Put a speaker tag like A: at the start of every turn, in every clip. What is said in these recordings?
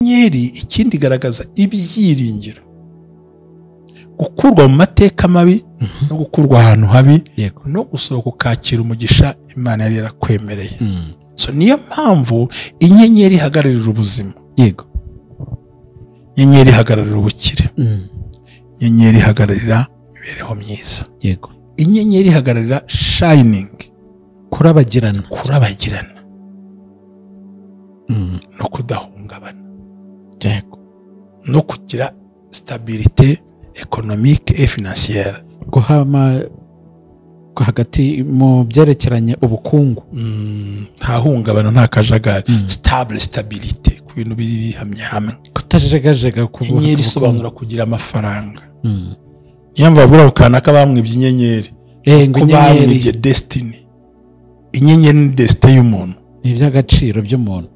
A: inyenyeri ikindi igaragaza ibyiringiro, gukurwa mu mateka mabi no gukurwa ahantu habi no gusohoka ukakira umugisha Imana yari yarakwemereye. So niyo mpamvu inyenyeri ihagararira ubuzima, inyenyeri ihagararira ubukire, inyenyeri ihagararira imibereho myiza, inyenyeri ihagararira shining,
B: kurabagirana
A: no kudahungabana, no kugira stabilité économique et financière,
B: guhama hagati mu byerekeranye ubukungu,
A: nta hungabana nta kajagari, stabilité ku bintu biri bihamye hamwe,
B: kutajegajega kuvuga.
A: inyenyeri isobanura kugira amafaranga. Niyo mpamvu babura kanaka bamwibye inyenyeri, ko bamwibye destiny. Inyenyeri ni destiny y'umuntu,
B: ni iby'agaciro by'umuntu.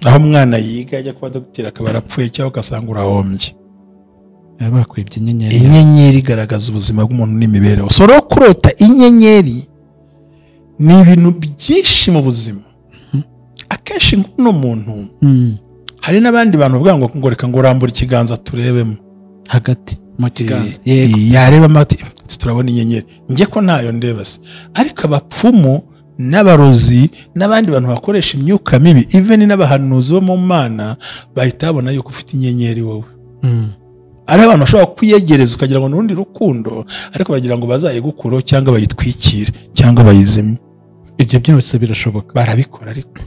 A: aho umwana yiga ajya kuba dogiteri akaba arapfuye cyangwa ugasanga urahombye,
B: bakwibye inyenyeri.
A: inyenyeri igaragaza ubuzima bw'umuntu n'imibereho. So rero kurota inyenyeri ni ibintu byinshi mu buzima. Akenshi nk'uno muntu hari n'abandi bantu bavuga ngo reka ngo urambure ikiganza turebemo
B: hagati mu kiganza,
A: yareba amati turabona inyenyeri, njye ko ntayo ndeba se. Ariko abapfumu n'abarozi n'abandi bantu bakoresha imyuka mibi, even n'abahanuzi bo mu Mana, bahita babona yuko ufite inyenyeri wowe. Ari abantu bashobora kwiyegereza ukagira ngo n'urundi rukundo, ariko baragira ngo bazayigukuraho cyangwa bayitwikire cyangwa bayizimye.
B: Ibyo byose birashoboka,
A: barabikora. Ariko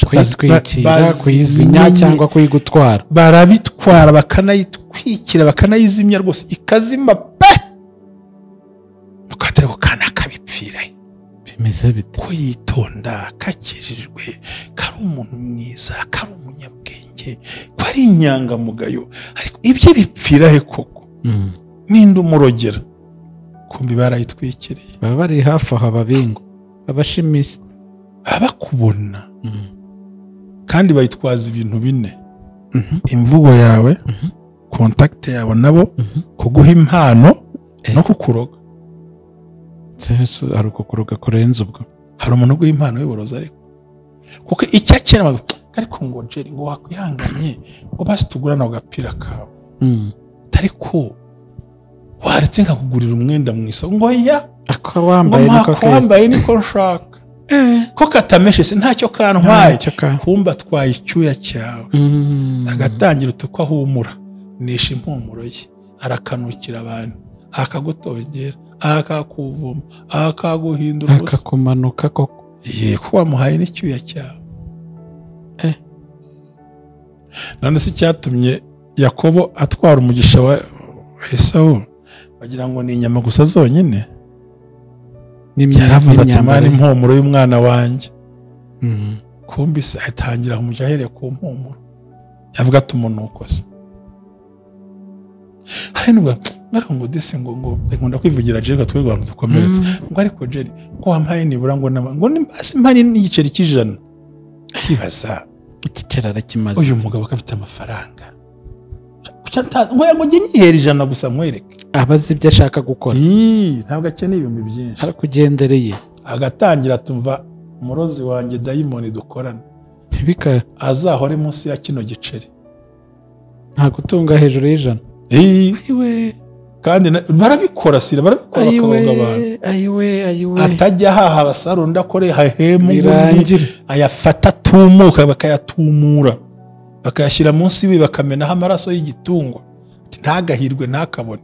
B: kuyitwikira, kuyizimya cyangwa kuyigutwara,
A: barabitwara bakanayitwikira bakanayizimya rwose ikazima pe, ukatari ukana kabipfira.
B: Bimeze bite?
A: Ko yitonda, kakijijwe, kari umuntu mwiza, kari umunyabwenge, ko ari inyangamugayo, ariko ibyo bipfira he koko? Ninde umurogera? Kumbi barayitwikiriye.
B: Baba bari hafi aho ababingo, abashimisi,
A: abakubona kandi bayitwaza ibintu bine: imvugo yawe, contact yawe nabo, kuguha impano no kukuroga.
B: Hari ukukuroga kurenza ubwo.
A: Hari umuntu uguha impano y'uburozi, ariko kuko icyo akenera ariko ngo Jerry ngo wakwihanganye ngo basi tugurana agapira kawe, ariko waretse nkakugurira umwenda mu isoko ngo ya
B: ako wambaye
A: niko nshaka, ko katameshe se ntacyo kantwaye, kumba twaye icyuya cyawe. Agatangira utuko ahumura, nisha impumuro ye, arakanukira abantu, akagutongera, akakuvuma, akaguhindura ubusa,
B: akakumanuka koko.
A: Ko wamuhaye n'icyuya cyawe. None se cyatumye Yakobo atwara umugisha wa Esawu bagira ngo ni inyama gusa zonyine? Yaravuze ati mani impumuro y'umwana wanjye. Kumbi se atangira umugisha ahereye ku mpumuro, yavuga ati umunuko se. Hari nubwo ngo disi ngo nkunda kwivugira Jerry gatwego abantu dukomeretse, ngo ariko Jerry ko wampaye nibura ngo ni mbasi mpani n'igiceri cy'ijana. Kibaza
B: igiceri arakimaze,
A: uyu mugabo akafite amafaranga, ngo njye nyihera ijana gusa mwereke,
B: abazi ibyo ashaka gukora.
A: Ntabwo akeneye ibihumbi byinshi,
B: arakugendereye.
A: Agatangira tumva umurozi wanjye dayimoni dukorana
B: ntibika
A: azahore munsi ya kino giceri,
B: nta gutunga hejuru y'ijana.
A: Kandi barabikora sira, barabikora bakaronga abantu.
B: Ayiwe
A: atajya haha basarunda kore hahemu ayafata tumuka bakayatumura bakayashyira munsi we bakamenaho amaraso y'igitungwa, ntagahirwe ntakabone,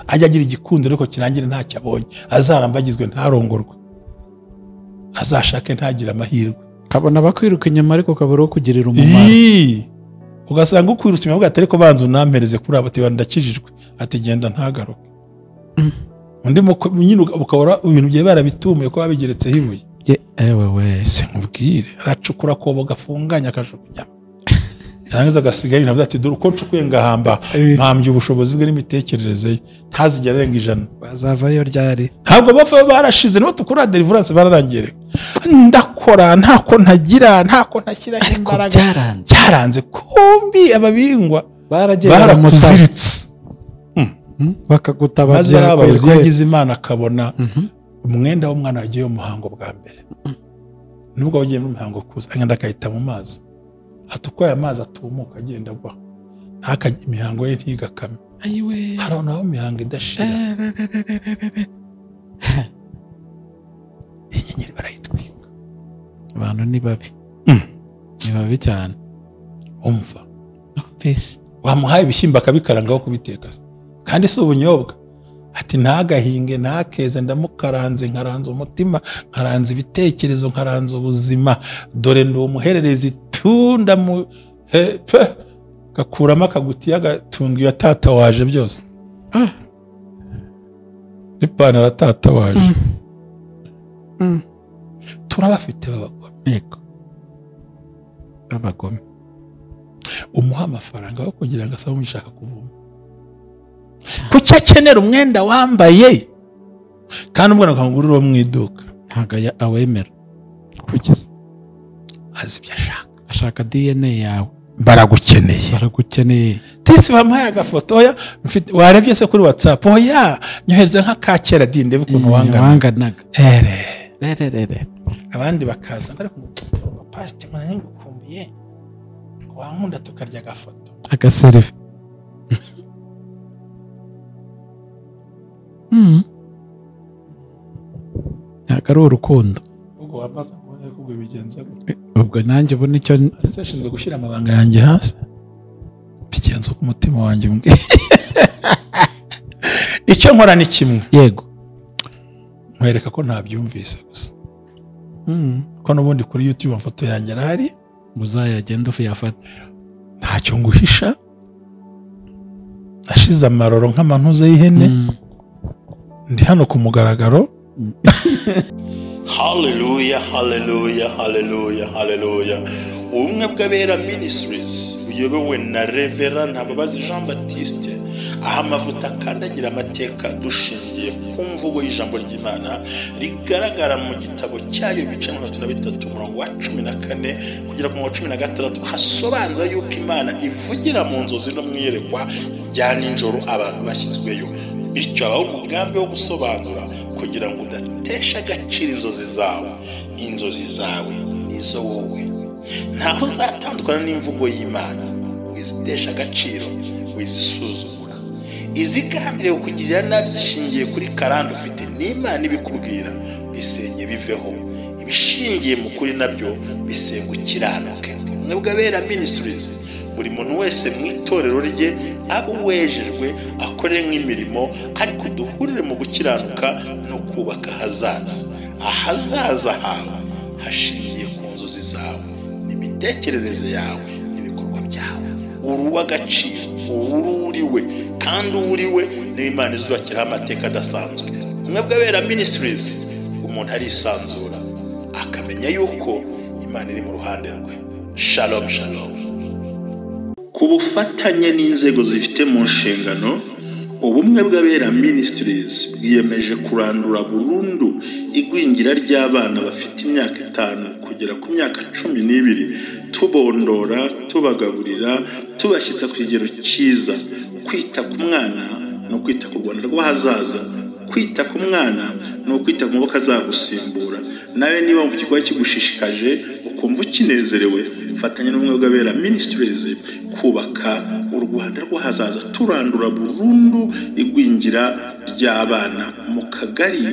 A: ajya agira igikundo ariko kirangire ntacyo abonye, azarambagizwe ntarongorwe, azashake ntagira amahirwe,
B: kabona bakwiruka inyuma ariko kabura kugirira umumaro.
A: Ugasanga ukwirutse inyuma uvuga ati ariko banza unampereze kuri abo, ati ndakijijwe, ati genda ntagaruke. Undi nyine ukabura ibintu bye barabitumuye ko babigeretseho ibuye. Se nkubwire, aracukura kobo gafunganya akajugunya, yangiza agasigaye ibintu ati dore uko ncukuye ngahamba mpambye ubushobozi bwe n'imitekerereze ye, ntazigera arenga ijana.
B: Bazavayo ryari?
A: Ntabwo bapfa, barashize nibo tukora deliverance bararangire. Ndakora ntako ntagira, ntako ntashyiraho imbaraga, byaranze. Kumbi ababingwa barakuziritse,
B: bakagutabaza.
A: Maze abayobozi yagize Imana akabona umwenda w'umwana wagiye mu muhango bwa mbere, nubwo wagiye mu muhango kuza agenda akahita mu mazi, ati uko aya mazi atumuka agenda agwa imihango ye ntigakame.
B: ayiwe
A: hari naho imihango idashira inyenyeri barayitwika.
B: abantu ni babi ni babi cyane.
A: umva
B: Fesi
A: wamuhaye ibishyimbo akabikarangaho kubiteka kandi si ubunyobwa. Ati ntagahinge ntakeze ndamukaranze nkaranze umutima nkaranze ibitekerezo nkaranze ubuzima dore ndi umuhererezi tunda mu gakuramo akagutiya gatunga iyo atatawaje byose n'ipantaro atatawaje. turabafite
B: b'abagome
A: umuha amafaranga yo kugira ngo asabe umishaka kuvuma. Kuki akenera umwenda wambaye kandi umwana akangurira uwo mu iduka
B: ntago awemera.
A: Kugeza azi ibyo
B: ashaka DNA yawe.
A: baragukeneye tisi bamuhaye agafoto oya warebye se kuri WhatsApp oya nyohereza nka kakera ndebe ukuntu
B: wanganaga
A: abandi bakaza bari ku past mwana ngukumbuye wankunda tukarya agafoto
B: agaselfie. Ntabwo urukundo
A: ubwo wamaze kubona ko bigenza
B: ubwo nanjye ubu nicyo
A: ashinzwe gushyira amabanga yanjye hasi bigenza ku mutima wanjye mbwe. Icyo nkora ni kimwe
B: yego
A: nkwereka ko ntabyumvise gusa ko n'ubundi kuri YouTube amafoto yanjye arahari
B: uzayagenda uyafata
A: ntacyo nguhisha. Nashize amaroro nk'amantuze y'ihene ndi hano ku mugaragaro.
C: Hallelujah, hallelujah, hallelujah, hallelujah. Ubumwe bw'Abera Ministries buyobowe na Reverend Ntababazi Jean Baptiste, aha amavuta akandagira amateka dushingiye ku mvugo y'ijambo ry'Imana rigaragara mu gitabo cyayo ibice 33 umurongo wa 14 kugera ku 16 hasobanura yuko Imana ivugira mu nzozi no mwiyerekwa ya ninjoro abantu bashyizweyo. Bityo abaho umugambi wo gusobanura kugira ngo udatesha agaciro inzozi zawe nizo wowe. Ntaho uzatandukana n'imvugo y'Imana wizitesha agaciro wizisuzugura. Izigambiriye kukugirira nabi zishingiye kuri karande ufite n'Imana ibikubwira bisenye biveho. Ibishingiye mu kuri nabyo bisenga ukiranuke. Ubumwe bw'Abera Ministries buri muntu wese mu itorero rye abo wejejwe akore nk'imirimo ariko duhurire mu gukiranuka no kubaka ahazaza hawe hashingiye ku nzozi zawe n'imitekerereze yawe n'ibikorwa byawe. Uruwa agaciro uriwe kandi uriwe n'Imana izubakiraho amateka adasanzwe. Ubumwe bw'Abera Ministries umuntu arisanzura akamenya yuko Imana iri mu ruhande rwe. Shalom shalom. Ku bufatanye n'inzego zifite mu nshingano ubumwe bw'Abera Ministries bwiyemeje kurandura burundu igwingira ry'abana bafite imyaka 5 kugera ku myaka 12 tubondora tubagaburira tubashyitsa ku kigero cyiza, kwita ku mwana no kwita ku Rwanda rw'ahazaza, kwita ku mwana no kwita ku maboko azagusimbura. Nawe niba mu kigo kigushishikaje ukumva ukinezerewe fatanya n'ubumwe bw'Abera Ministries kubaka u Rwanda rw'ahazaza turandura burundu igwingira ry'abana mu kagari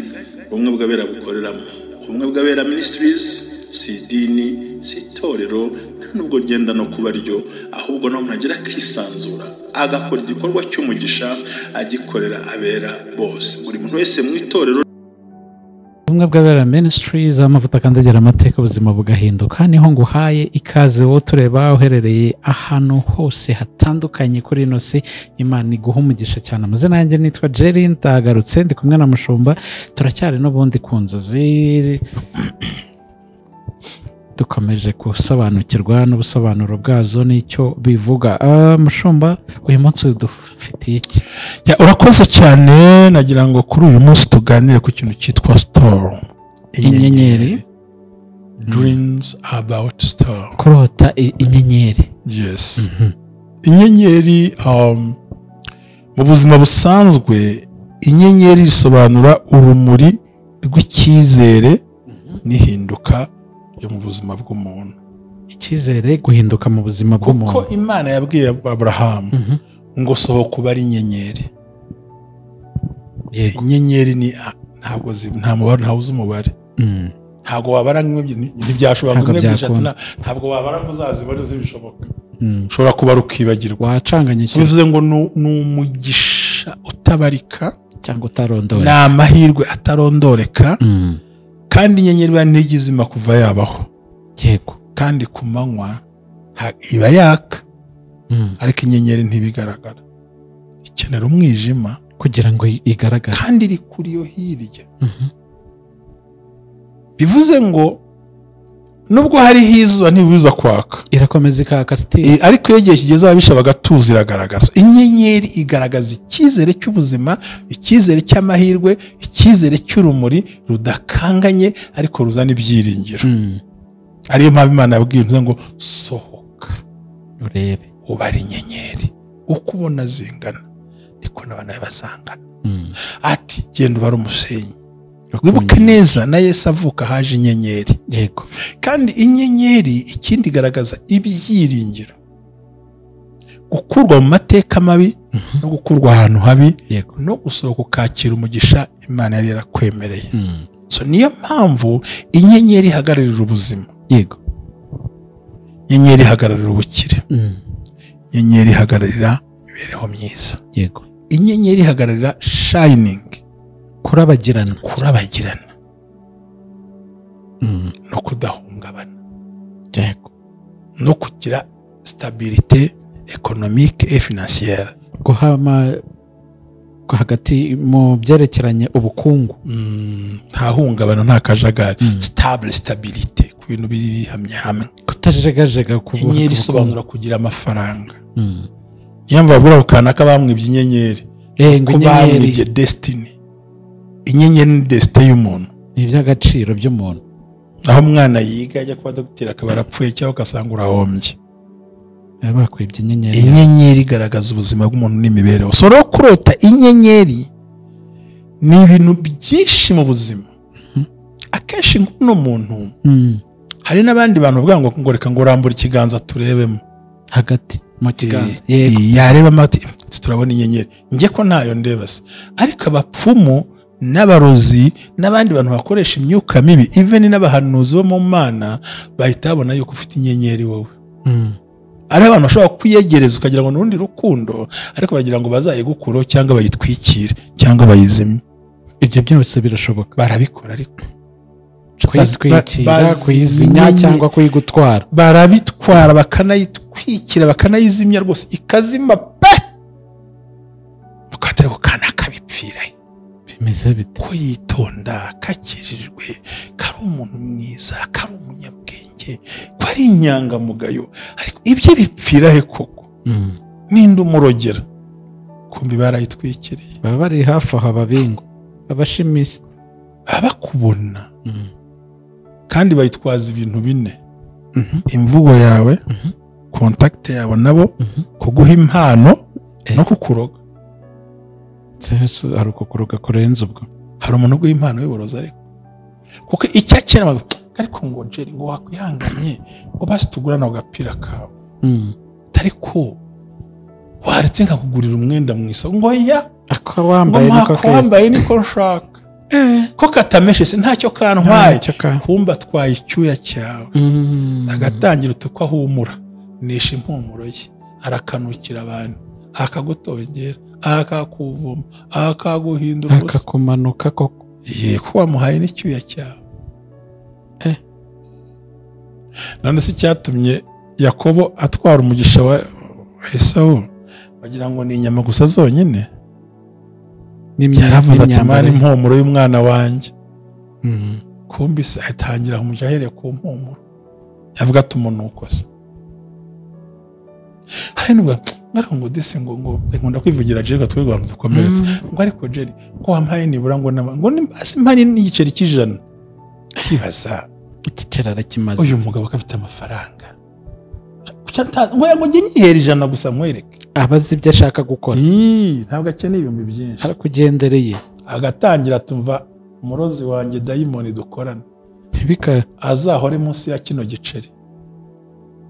C: ubumwe bw'Abera bukoreramo. Ubumwe bw'Abera Ministries si idini si itorero nubwo genda no kuba ryo ahubwo no muragira kisanzura agakora igikorwa cy'umugisha agikorera abera bose. Buri muntu wese mu itorero
B: ubumwe bw'Abera Ministries amavuta akandagira amateka ubuzima bugahinduka. Niho nguhaye ikaze wo tureba uherereye ahantu hose hatandukanye kuri ino si. Imana iguha umugisha cyane. Amazina yanjye nitwa Jerry ndagarutse ndi kumwe na Mushumba turacyari n'ubundi ku nzozi dukomeje gusobanukirwa n'ubusobanuro bwazo n'icyo bivuga. Mushumba uyu munsi dufitiye iki?
A: Urakoze cyane. Nagira ngo kuri uyu munsi tuganire ku kintu cyitwa storm.
B: Inyenyeri.
A: Dreams about storm.
B: Kurota inyenyeri.
A: Yes. Inyenyeri mu buzima busanzwe inyenyeri isobanura urumuri rw'icyizere n'ihinduka mu buzima bw'umuntu.
B: icyizere guhinduka mu buzima bw'umuntu
A: kuko Imana yabwiye Aburahamu ngo sohoka ubare inyenyeri. Inyenyeri ni nta mubare, ntawe uzi umubare. Ntabwo wabara ntibyashobora ngo eshatu, ntabwo wabara ngo uzazibone zibishoboka. Ushobora kubara ukibagirwa,
B: wacanganye cyane.
A: bivuze ngo ni umugisha utabarika
B: cyangwa utarondoreka,
A: ni amahirwe atarondoreka. Kandi inyenyeri ntigizima kuva yabaho.
B: Yego.
A: Kandi ku manywa iba yaka, ariko inyenyeri ntibigaragara, ikenera umwijima
B: kugira ngo igaragare,
A: kandi iri kuri yo hirya. Bivuze ngo nubwo hariho izuba ntibibuza kwaka,
B: irakomeza ikaka sitiri,
A: ariko iyo igihe kigeze ababisha bagatuza iragaragaza. Inyenyeri igaragaza icyizere cy'ubuzima, icyizere cy'amahirwe, icyizere cy'urumuri rudakanganye ariko ruzana ibyiringiro. Ariyo mpamvu Imana yabwiye ngo sohoka
B: urebe
A: ubare inyenyeri, uko ubona zingana niko n'abana bazangana. Ati genda ubare umusenyi. Wibuke neza na Yesu avuka haje inyenyeri.
B: Yego.
A: Kandi inyenyeri ikindi igaragaza ibyiringiro, gukurwa mu mateka mabi no gukurwa ahantu habi, no gusohoka ukakira umugisha Imana yari yarakwemereye. So niyo mpamvu inyenyeri ihagararira ubuzima.
B: Yego.
A: Inyenyeri ihagararira ubukire. Inyenyeri ihagararira imibereho myiza.
B: Yego.
A: Inyenyeri ihagararira shining,
B: kurabagirana
A: no kudahungabana.
B: Yego.
A: No kugira stabilité économique et financière,
B: guhama hagati mu byerekeranye ubukungu,
A: nta hungabana, nta kajagari. Stabilité ku bintu biri bihamye hamwe,
B: kutajegajega.
A: Inyenyeri isobanura kugira amafaranga. Niyo mpamvu bagura ukanaka bamwibye inyenyeri, ko bamwibye destiny. Inyenyeri ni destiny y'umuntu,
B: ni iby'agaciro by'umuntu.
A: aho umwana yiga ajya kuba dogiteri akaba yarapfuye cyangwa ugasanga urahombye,
B: bakwibye inyenyeri.
A: Inyenyeri igaragaza ubuzima bw'umuntu n'imibereho. So rero kurota inyenyeri ni ibintu byinshi mu buzima. Akenshi nk'uno muntu hari n'abandi bantu bavuga ngo reka ngo urambure ikiganza turebemo
B: hagati mu kiganza.
A: Yarebamo ati turabona inyenyeri, njye ko ntayo ndeba se. Ariko abapfumu n'abarozi n'abandi bantu bakoresha imyuka mibi, even n'abahanuzi bo mu Mana, bahita babona yuko ufite inyenyeri wowe. Ari abantu bashobora kwiyegereza ukagira ngo n'urundi rukundo, ariko baragira ngo bazayigukuraho cyangwa bayitwikire cyangwa bayizimye.
B: Ibyo byose birashoboka,
A: barabikora. Ariko
B: kuyitwikira, kuyizimya cyangwa kuyigutwara,
A: barabitwara bakanayitwikira bakanayizimya rwose ikazima pe, ukatera ko kana kabipfira.
B: Bimeze bite?
A: Ko yitonda, kakijijwe, kari umuntu mwiza, kari umunyabwenge, ko ari inyangamugayo, ariko ibyo bipfira he koko? Ninde umurogera? Kumbi barayitwikiriye.
B: Baba bari hafi aho ababingo, abashimisita,
A: babakubona. Kandi bayitwaza ibintu bine: imvugo yawe, contact yawe nabo, kuguha impano no kukuroga.
B: Hari ukukuroga kurenza ubwo.
A: Hari umuntu uguha impano y'uburozi, ariko kuko icyakera ariko ngo Jerry ngo wakwihanganye ngo basi tugurana agapira kawe, ariko waretse nkakugurira umwenda mwiza ngo ya wambaye niko nshaka, ko katameshe se ntacyo kantwaye, kumba twaye icyuya cyawe. Agatangira utuko ahumura, nisha impumuro ye, arakanukira abantu, akagutongera, akakuvuma, akaguhindura,
B: akakumanuka koko.
A: Ko wamuhaye n'icyuya cyawe. None se cyatumye Yakobo atwara umugisha wa Esawu bagira ngo ni inyama gusa zonyine? Yaravuze ati mani impumuro y'umwana wanjye. Kumbi se atangira umugisha ahereye ku mpumuro, yavuga ati umunuko se. Hari nubwo ngo disi ngo nkunda kwivugira Jerry gatwe rwanda dukomeretse, ngo ariko Jerry ko wampaye nibura ngo nimbasi mpani n'igiceri cy'ijana. Kibaza
B: igiceri arakimaze,
A: uyu mugabo akafite amafaranga, ngo njye nyihera ijana gusa nkwereke.
B: Abazi ibyo ashaka gukora,
A: ntabwo akeneye ibihumbi byinshi.
B: Arakugendereye,
A: agatangira tumva umurozi wanjye dayimoni dukorana
B: ntibika
A: azahore munsi ya kino giceri.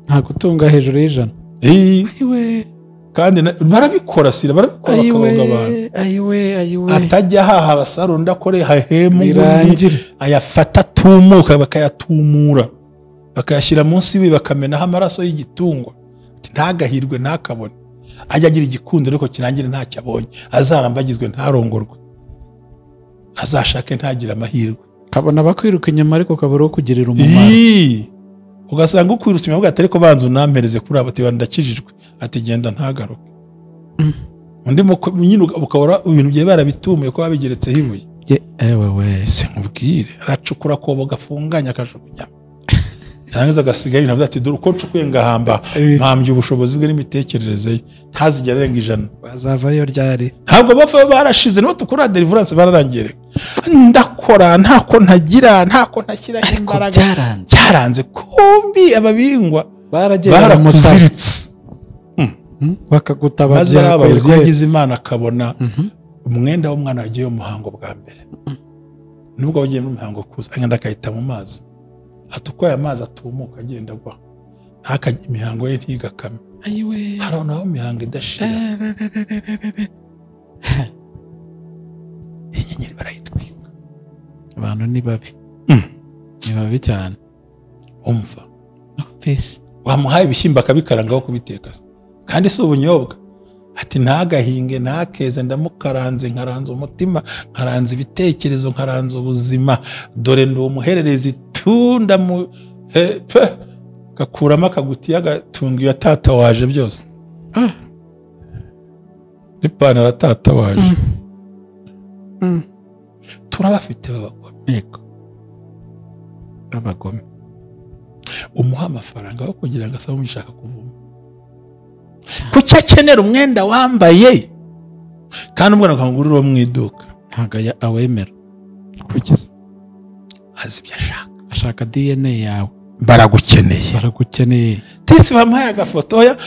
B: nta gutunga hejuru y'ijana. Ayiwe.
A: Kandi barabikora sira barabikora bakaronga abantu.
B: Ayiwe.
A: Atajya haha abasarunda akore hahemu ayafata tumuka bakayatumura bakayashyira munsi we bakamenaho amaraso y'igitungwa ati ntagahirwe ntakabone ajya agira igikundo ariko kirangire ntacyo abonye azarambagizwe ntarongorwe azashake ntagira amahirwe
B: kabona bakwiruka inyuma ariko kabura kugirira umumaro.
A: Ugasanga ukwirutse inyuma ugahita ariko banza unampereze kuri abo ati ndakijijwe ati genda ntagaruke. Undi nyine ukabura ibintu bye barabitumuye ko babigeretseho ibuye.
B: Ewewe
A: sinkubwire aracukura kobo gafunganya akajugunya yangiza agasigaye ibintu ati dore uko ncukuye ngahamba mpambye ubushobozi bwe n'imitekerereze ntazigera arenga 100
B: bazavayo ryari
A: ntabwo bapfa barashize no tukura deliverance bararangire ndakora ntako ntagira ntako ntakira imbaraga cyaranze kumbi ababingwa barakuziritse
B: bakagutabaza
A: abayobozi yagize Imana akabona umwenda w'umwana wagiye mu muhango bwa mbere nubwo wagiye mu muhango kuza agenda akahita mu mazi atukwaye amazi atumuka agenda agwa ntaka imihango ye ntigakame.
B: Ayiwe
A: harona aho imihango idashira inyenyeri barayitwika
B: abantu ni babi ni babi cyane
A: umva
B: face
A: wamuhaye ibishyimbo akabikarangaho kubiteka kandi si ubunyobwa ati ntagahinge ntakeze ndamukaranze nkaranze umutima nkaranze ibitekerezo nkaranze ubuzima dore ndi umuhererezi tunda mu gakuramo akagutiya gatunga iyo tatawaje byose n'ipantaro tatawaje turabafite
B: babagome
A: umuha amafaranga yo kugira ngo asabe umishaka kuvuma kuki akenera umwenda wambaye kandi umwana akangurira uwo mu iduka
B: ntago awemera
A: kugeza azi ibyo
B: ashaka DNA yawe
A: baragukeneye tisi bamuhaye agafoto oya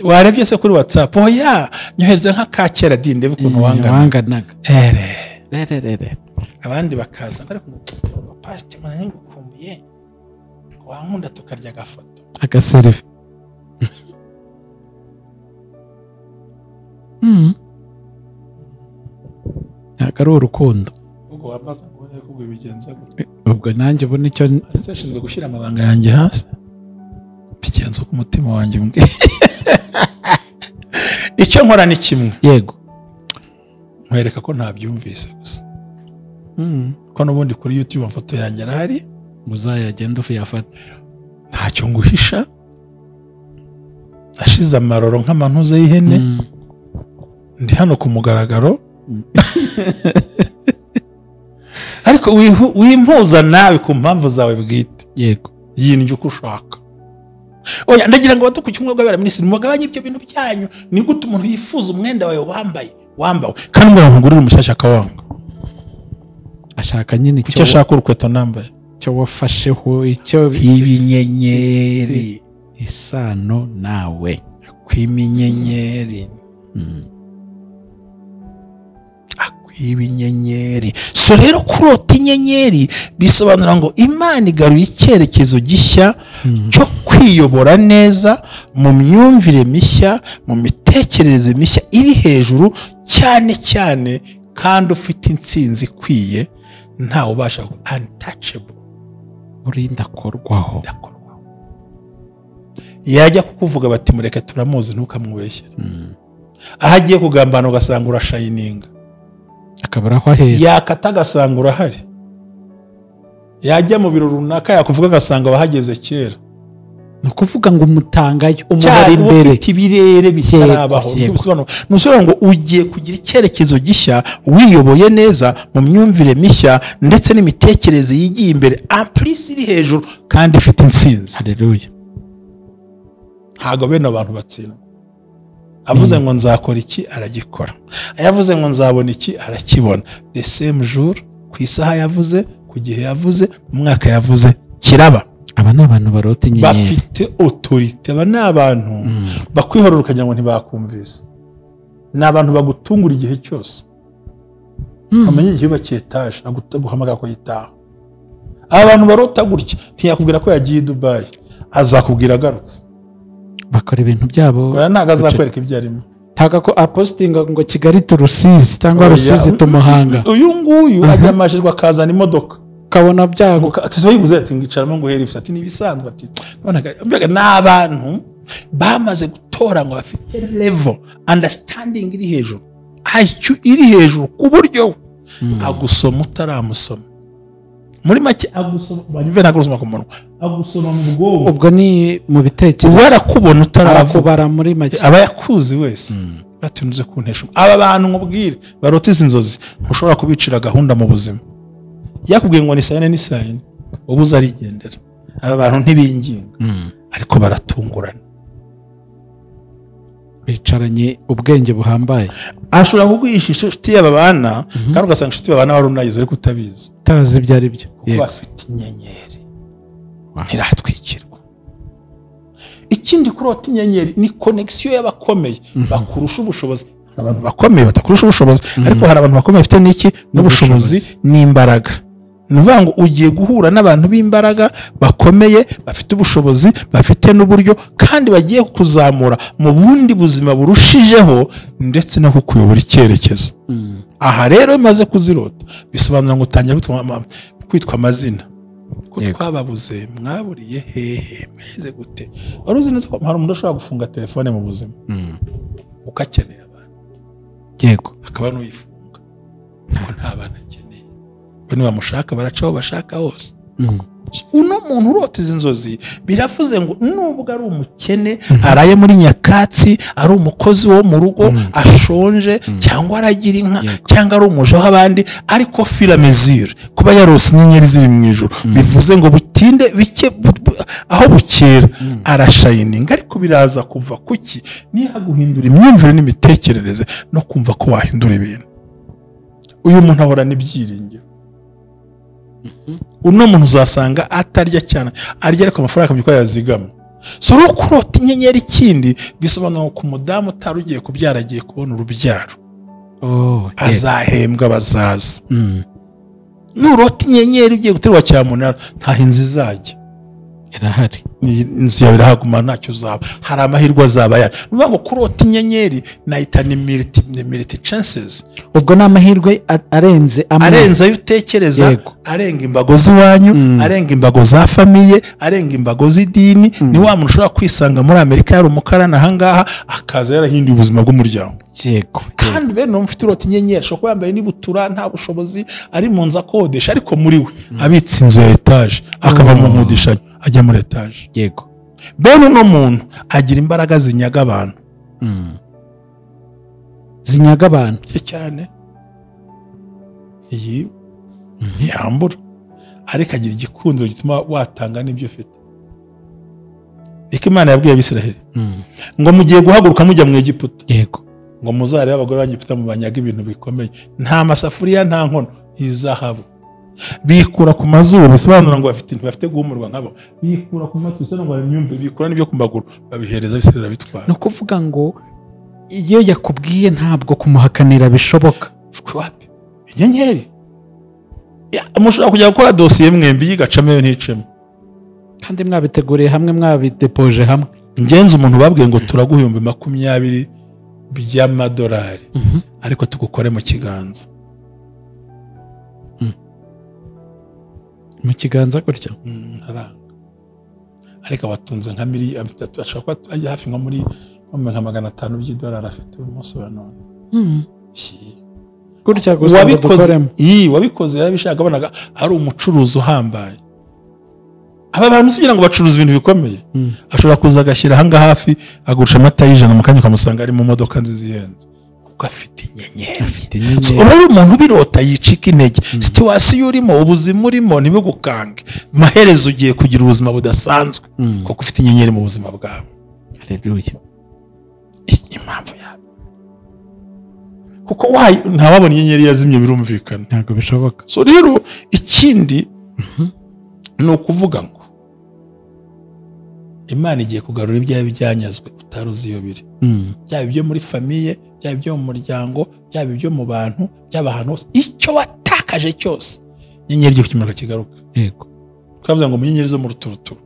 A: warebye se kuri WhatsApp oya nyohereza nka kakera dinde bukuntu
B: wanganaga
A: abandi bakaza ariko past mwana ngukumbuye wankunda tukarya agafoto
B: agaselfie ari urukundo
A: ubwo wambaza ngo kubwo bigenza
B: ubwo nanjye ubona icyo
A: ashinzwe gushyira amabanga yanjye hasi bigenza ku mutima wanjye mbwe icyo nkora ni kimwe
B: yego
A: nkwereka ko ntabyumvise gusa ko n'ubundi kuri YouTube amafoto yanjye arahari
B: muzayagenda ufiyafata
A: ntacyo nguhisha ashize amaroro nk'amantuze y'ihene ndi hano ku mugaragaro ariko wimpuza nawe ku mpamvu zawe bwite
B: yego
A: yindyo uko ushaka oya ndagira ngo batukuke umwe bw'abera minisitiri mugabanye ibyo bintu byanyu ni gute umuntu yifuza umwenda wawe wambawe kandi ngo ngurire umushyashya akawanga
B: ashaka nyine
A: icyo ashaka urukweto nambaye
B: cyo wafasheho icyo
A: ibinyenyeri
B: isano nawe
A: kw'iminyenyeri ibinyenyeri so rero kurota inyenyeri bisobanura ngo Imana igaruye icyerekezo gishya cyo kwiyobora neza mu myumvire mishya mu mitekerereze mishya iri hejuru cyane cyane kandi ufite intsinzi ikwiye ntawe ubasha untouchable
B: urinda korwaho
A: yajya kukuvuga bati mureke turamuzi ntukamubeshyere aho agiye kugambana ugasanga urashayininga
B: akabura aho ahera
A: yakata agasanga urahari yajya mu biro runaka yakuvuga agasanga wahageze kera
B: ni ukuvuga ngo umutangayo umubare imbere
A: ufite ibirere bitarabaho nusubira ngo ugiye kugira icyerekezo gishya wiyoboye neza mu myumvire mishya ndetse n'imitekerereze yigiye imbere ampulisi iri hejuru kandi ifite intsinzi.
B: Haleluya.
A: Ntabwo bene abantu batsinda. Avuze ngo nzakora iki aragikora, ayavuze ngo nzabona iki arakibona. The same jour, ku isaha yavuze, ku gihe yavuze, mu mwaka yavuze kiraba.
B: Aba ni abantu barota inyenyeri,
A: bafite autorité. Aba ni abantu bakwihorora ukagira ngo ntibakumvise. Ni abantu bagutungura igihe cyose. Amenye igihe bakiye etaje aguhamagara ko yitaha. Abantu barota gutya ntiyakubwira ko yagiye Dubai, azakubwira agarutse.
B: bakora ibintu byabo
A: oya ntago azakwereka ibyo arimo
B: ntago ko apostinga ngo Kigali tu Rusizi cyangwa Rusizi tu Muhanga
A: uyu nguyu ajya amajirwa akazana imodoka
B: ukabona byago
A: ati yiguze ati ngicaramo ngo here ati nibisanzwe ati nabonaga n'abantu bamaze gutora ngo bafite level understanding iri hejuru IQ iri hejuru ku buryo agusoma utaramusoma muri make agusoma banyumve nagusoma ku munwa agusoma mu bwonko
B: ubwo ni mu bitekerezo
A: barakubona
B: utarakubara muri make
A: aba yakuzi wese batunuze kuntesha aba bantu nkubwire barota izi nzozi ntushobora kubicira gahunda mu buzima yakubwiye ngo ni sayine ubuze arigendera aba bantu ntibinginga ariko baratungurana
B: bicaranye ubwenge buhambaye
A: ashobora kuguhisha inshuti y'aba bana kandi ugasanga inshuti y'abana wari unayize ariko utabizi
B: utazi ibyo ari byo
A: kuko bafite inyenyeri ntiratwikirwa ikindi kurota inyenyeri ni connection y'abakomeye bakurusha ubushobozi abantu bakomeye batakurusha ubushobozi ariko hari abantu bakomeye bafite n'iki n'ubushobozi n'imbaraga nuvuga ngo ugiye guhura n'abantu b'imbaraga bakomeye bafite ubushobozi bafite n'uburyo kandi bagiye kuzamura mu bundi buzima burushijeho ndetse no kukuyobora icyerekezo aha rero maze kuzirota bisobanura ngo utangira kwitwa amazina ko twababuze mwaburiye hehe meze gute wari uzi neza ko hari umuntu ushobora gufunga telefone mu buzima ukakeneye abantu
B: yego
A: akaba n'uyifunga kuko nta bana akeneye bane bamushaka baracaho bashaka hose uno muntu urota izi nzozi biravuze ngo nubwo ari umukene araye muri nyakatsi ari umukozi wo mu rugo ashonje cyangwa aragira inka cyangwa ari umuja w'abandi ariko fila mesure kuba yarose inyenyeri ziri mu ijuru bivuze ngo butinde bike aho bukera arashayininga ariko biraza kuva kuki niha guhindura imyumvire n'imitekerereze no kumva ko wahindura ibintu uyu muntu ahorana ibyiringiro uno muntu uzasanga atarya cyane arya ariko amafaranga akamenya ko yazigama so no kurota inyenyeri ikindi bisobanura ko umudamu utarugiye kubyara agiye kubona urubyaro azahembwa bazaza nurota inyenyeri ugiye guterwa cyamunara nta hinzi izajya
B: irahari
A: inzu yawe irahaguma ntacyo uzaba hari amahirwe azaba yari nuvuga ngo kurota inyenyeri nahita ni multi chances
B: ubwo ni amahirwe arenze
A: ayo utekereza arenga imbago z'iwanyu arenga imbago za famiye arenga imbago z'idini ni wa muntu ushobora kwisanga muri Amerika yari umukarani ahangaha akaza yarahinduye ubuzima bw'umuryango kandi bene mufite urota inyenyeri ashobora kuba yambaye n'ibutura nta bushobozi ari mu nzu akodesha ariko muri we abitse inzu ya etaje akava mu mudishanyo ajya muri etaje
B: yego
A: bene uno muntu agira imbaraga zinyaga abantu
B: zinyaga abantu
A: cyane iyi ntiyambura ariko agira igikundiro gituma watanga n'ibyo ufite reka Imana yabwiye Abisiraheli ngo mugiye guhaguruka mujya mu Egiputa
B: yego
A: ngo muzarebe abagore b'Egiputa mu banyaga ibintu bikomeye nta masafuriya nta nkono izahabu bikura ku mazuru bisobanura ngo bafite guhumurwa nkabo bikura ku matwi bisobanura ngo imyumvire bikura n'ibyo ku maguru babihereza Abisiraheli bitwara
B: no kuvuga ngo iyo yakubwiye ntabwo kumuhakanira bishoboka
A: wapi inyenyeri mushobora kujya gukora dosiye mwembi yigacamo nticemo
B: kandi mwabiteguriye hamwe mwabidepoje hamwe
A: ingenzi umuntu babwiye ngo turaguha 20 by'amadolari ariko tugukore mu kiganza
B: mu kiganza gutya
A: ntaranga ariko abatunze nka miliyoni 3 ashaka ko ajya hafi nko muri $500 by'idolari afite umunsi wa none
B: gutya gusa dukoremo
A: wabikoze yarabishaka abonaga ari umucuruzi uhambaye aba bantu usigira ngo bacuruza ibintu bikomeye ashobora kuza agashyira hanga hafi agurisha amata y'ijana mu kanya ukamusanga ari mu modoka nziza ihenze kuko afite inyenyeri urabona umuntu birota yicika intege situwasiyo urimo ubuzima urimo ntibigukange maherezo ugiye kugira ubuzima budasanzwe kuko ufite inyenyeri mu buzima bwawe
B: haleluya
A: impamvu yawe kuko ntawabona inyenyeri yazimye birumvikana
B: ntabwo bishoboka
A: so rero ikindi ni ukuvuga ngo Imana igiye kugarura ibyawe byanyazwe utaruzi iyo biri byaba ibyo muri famiye byaba ibyo mu muryango byaba ibyo mu bantu byaba ahantu hose icyo watakaje cyose inyenyeri igiye kukimurika kigaruka
B: yego
A: twavuze ngo mu nyenyeri zo mu ruturuturu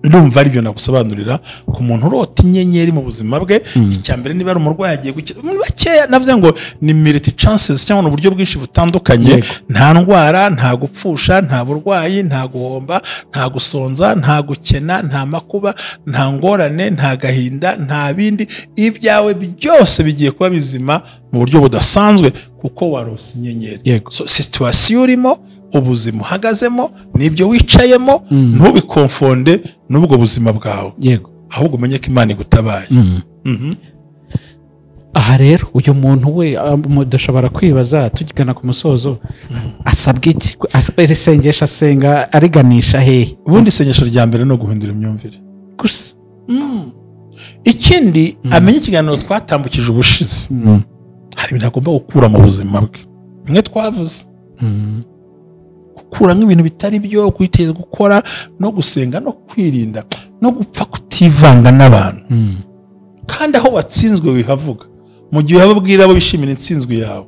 A: ndumva aribyo nagusobanurira ku muntu urota inyenyeri mu buzima bwe. Icyambere niba ari umurwayi agiye gukira muri bakeya, navuze ngo ni multi chances cyangwa uburyo bwinshi butandukanye. Nta ndwara, nta gupfusha, nta burwayi, nta guhomba, nta gusonza, nta gukena, nta makuba, nta ngorane, nta gahinda, nta bindi. Ibyawe byose bigiye kuba bizima mu buryo budasanzwe kuko warose inyenyeri. Situation urimo, ubuzima uhagazemo, nibyo wicayemo, ntubikonfonde n'ubwo buzima bwawe, ahubwo umenye ko Imana igutabaye.
B: Aha rero uyu muntu we dushobora kwibaza tugana ku musozo, asabwe iki? Iri sengesho asenga ariganisha hehe?
A: Ubundi isengesho rya mbere no guhindura imyumvire
B: gusa.
A: Ikindi amenye ikiganiro twatambukije ubushize, hari ibintu agomba gukura mu buzima bwe. Mwe twavuze gukura nk'ibintu bitari byo, kwiteza gukora no gusenga no kwirinda no gupfa kutivanga n'abantu. Kandi aho watsinzwe wihavuga, mu gihe wababwira abo bishimira intsinzwe yawe.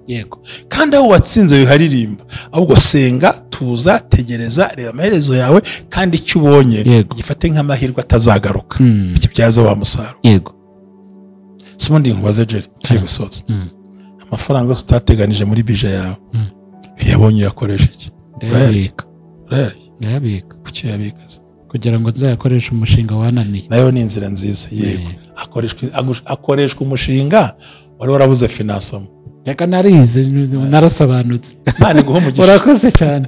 A: Kandi aho watsinze wiharirimba, ahubwo senga, tuza, tegereza, reba amaherezo yawe, kandi icyo ubonye gifate nk'amahirwe atazagaruka, kibyaza wa musaruro. Simundi nkubaze Jerry, tugiye gusoza. Amafaranga yose utateganije muri bije yawe, yabonye yakoresha iki?
B: Ndayabika.
A: Kuki yabika?
B: Kugira ngo nzayakoreshe umushinga wananiye.
A: Nayo ni inzira nziza. Yego, akoreshwa umushinga wari warabuze finansamo.
B: Reka narize, narasobanutse.
A: Nani guha umugisha.
B: Urakoze cyane.